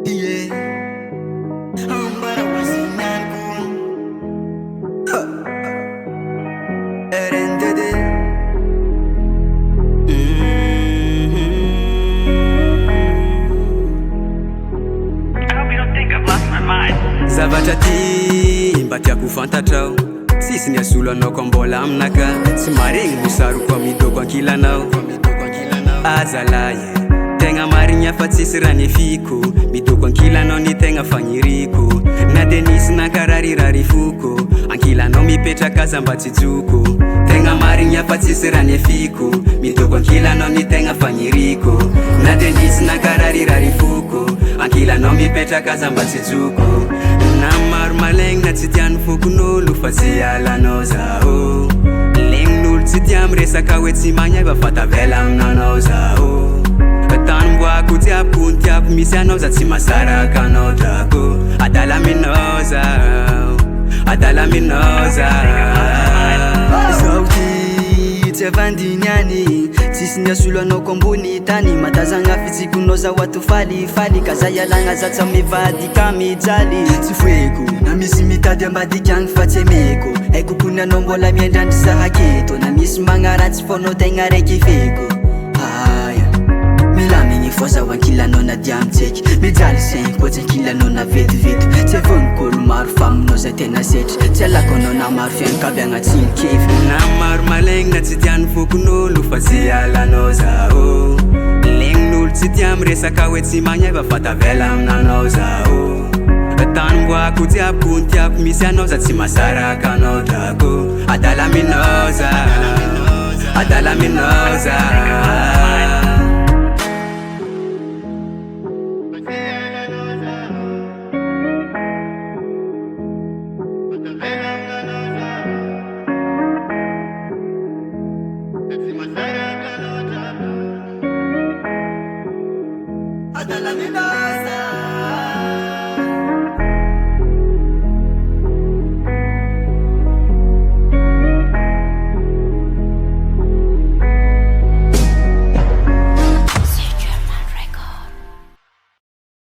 Yeah, ambara wasinangu RNDD. Zavatra ty mba tiako fantatrao, sisy ny asolo anao koa mbola aminaka. Tsy maregny mosaroko midoko ankilanao. Azalahy tegna marigny fa tsisy raha nefiko, midoko ankilanao ny tegna fagniriko. Na de nisy nankarariray foko, ankilanao mipetraka aza mba tsy joko. Tegna marigny fa tsisy raha nefiko, midoko ankilanao ny tegna fagniriko. Na de nisy nankarariray foko, ankilanao mipetraka aza mba tsy joko. Na maro malegny na tsy tian'ny fokon'olo fa tsy alanao zaho. Legnin'olo tsy tia miresaka hoe tsy magnaiva fa tavela aminanao zaho. Tany mboako tiapoko ny tiako misy anao za tsy masaraka anao drako. Adala aminao zaho, adala aminao zaho. Zaho ty tsy avandiniany, tsisy ny asolo anao ko ambony tany. Matazagna fitsikonao zaho ato falifaly, ka za ialagna za tsy mivady ka mijaly. Tsy foeko na misy mitady ambadika agny fa tsy emeko, haiko kony anao mbola miandrandry za haketo. Na misy magnaratsy fonao tegna raiky feko. Aya milamigny fô zaho ankilanao na diamintseky, mijaly saigny koa tsy ankilanao na vetivety. Tsy avônik'olo maro fa aminao zay tena setry, tsy alako anao na maro fianakaviagna tsy nikevy. Na maro malegny na tsy tian'ny fokon'olo fa tsy alanao zaho. Legnin'olo tsy tia miresaka hoe tsy magnaiva fa tavela aminanao zaho. Tany mboako tiapoko ny tiako misy anao za tsy masaraka anao drako. Adala aminao zaho, adala aminao zaho. Adala aminao zaho.